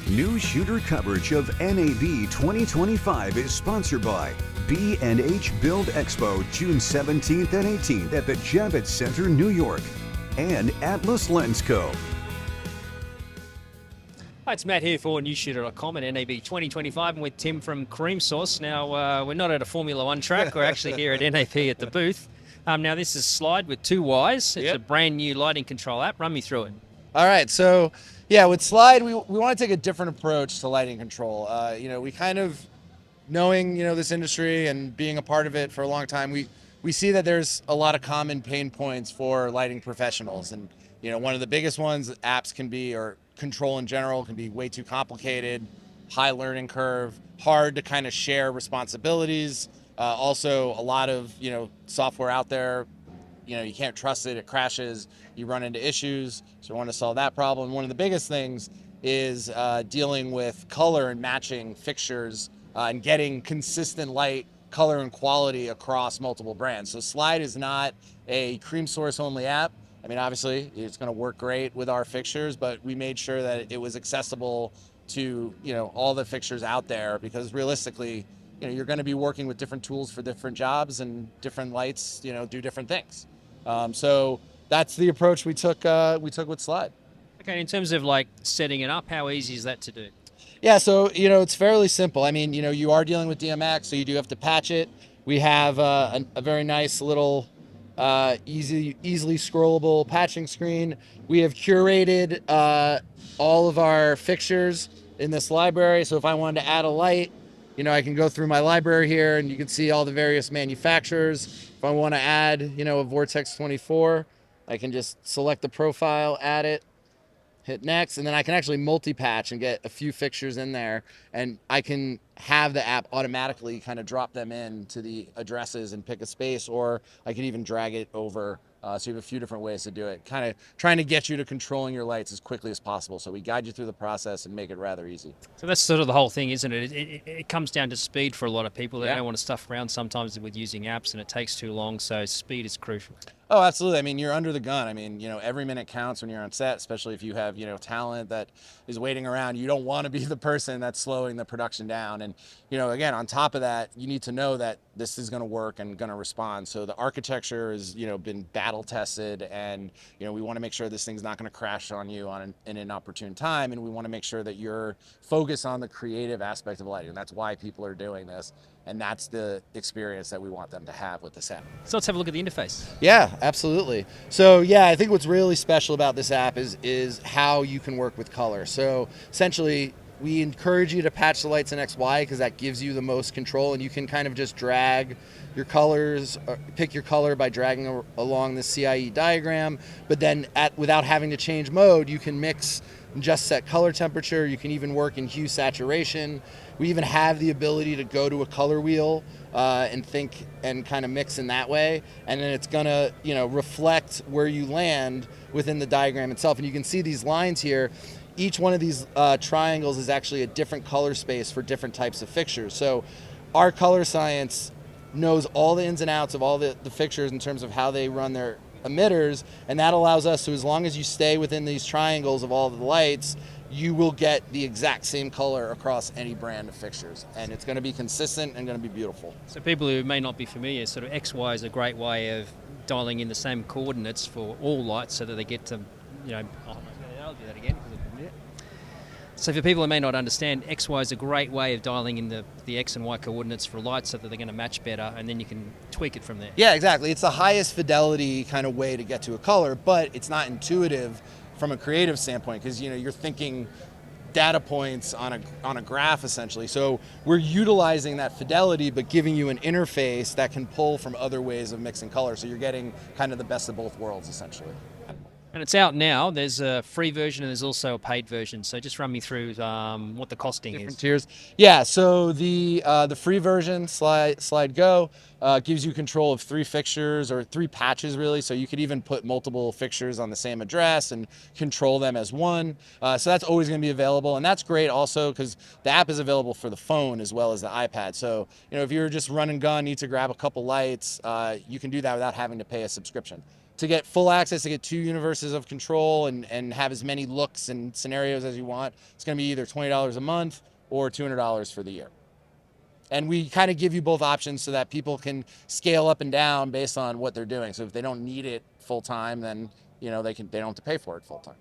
Newsshooter coverage of NAB 2025 is sponsored by B&H Build Expo, June 17th and 18th at the Javits Center, New York, and Atlas Lens Co. Hi, it's Matt here for Newsshooter.com at NAB 2025. I'm with Tim from Creamsource. Now, we're not at a Formula One track. We're actually here at NAB at the booth. Now, this is Slyyd with 2 Ys. It's a brand new lighting control app. Run me through it. All right, so yeah, with Slyyd, we want to take a different approach to lighting control. We kind of, knowing, this industry and being a part of it for a long time, we see that there's a lot of common pain points for lighting professionals. And, one of the biggest ones that apps can be, or control in general, can be way too complicated, high learning curve, hard to kind of share responsibilities. Also, a lot of, software out there, you can't trust it, it crashes, you run into issues. So we want to solve that problem. One of the biggest things is dealing with color and matching fixtures and getting consistent light, color, and quality across multiple brands. So Slyyd is not a Creamsource only app. I mean, obviously it's going to work great with our fixtures, but we made sure that it was accessible to, all the fixtures out there, because realistically, you're going to be working with different tools for different jobs, and different lights, do different things. So that's the approach we took with Slyyd. Okay, in terms of like setting it up, how easy is that to do? Yeah, so it's fairly simple. I mean, you are dealing with DMX, so you do have to patch it. We have a very nice little easily scrollable patching screen. We have curated all of our fixtures in this library. So if I wanted to add a light, I can go through my library here and you can see all the various manufacturers. If I want to add, a Vortex 24, I can just select the profile, add it, hit next, and then I can actually multi-patch and get a few fixtures in there, and I can have the app automatically kind of drop them in to the addresses and pick a space, or I can even drag it over. So you have a few different ways to do it, kind of trying to get you to controlling your lights as quickly as possible. So we guide you through the process and make it rather easy. So that's sort of the whole thing, isn't it? It comes down to speed for a lot of people. They don't want to stuff around sometimes with using apps, and it takes too long. So speed is crucial. Oh, absolutely. I mean, you're under the gun. I mean, every minute counts when you're on set, especially if you have, talent that is waiting around. You don't want to be the person that's slowing the production down. And, again, on top of that, you need to know that this is going to work and going to respond. So the architecture has, been battle tested, and, we want to make sure this thing's not going to crash on you in an opportune time. And we want to make sure that you're focused on the creative aspect of lighting. And that's why people are doing this. And that's the experience that we want them to have with this app. So let's have a look at the interface. Yeah, absolutely. So yeah, I think what's really special about this app is how you can work with color. So essentially, we encourage you to patch the lights in XY because that gives you the most control, and you can kind of just drag your colors, or pick your color by dragging along the CIE diagram, but then without having to change mode, you can mix and just set color temperature. You can even work in hue saturation. We even have the ability to go to a color wheel and think and kind of mix in that way, and then it's gonna reflect where you land within the diagram itself. And you can see these lines here. Each one of these triangles is actually a different color space for different types of fixtures. So our color science knows all the ins and outs of all the fixtures in terms of how they run their emitters, and that allows us to, as long as you stay within these triangles of all the lights, you will get the exact same color across any brand of fixtures, and it's going to be consistent and going to be beautiful. So people who may not be familiar, sort of XY is a great way of dialing in the same coordinates for all lights so that they get to, I'll do that again. So for people who may not understand, XY is a great way of dialing in the X and Y coordinates for lights so that they're going to match better, and then you can tweak it from there. Yeah, exactly. It's the highest fidelity kind of way to get to a color, but it's not intuitive from a creative standpoint because you're thinking data points on a graph essentially. So we're utilizing that fidelity but giving you an interface that can pull from other ways of mixing color. So you're getting kind of the best of both worlds essentially. And it's out now. There's a free version and there's also a paid version. So just run me through what the costing is. Different tiers. Yeah, so the free version, Slyyd Go, gives you control of 3 fixtures or 3 patches really. So you could even put multiple fixtures on the same address and control them as one. So that's always going to be available, and that's great also because the app is available for the phone as well as the iPad. So if you're just run and gun, need to grab a couple lights, you can do that without having to pay a subscription. to get full access, to get 2 universes of control and have as many looks and scenarios as you want, it's going to be either $20 a month or $200 for the year. And we kind of give you both options so that people can scale up and down based on what they're doing. So if they don't need it full time, then they don't have to pay for it full time.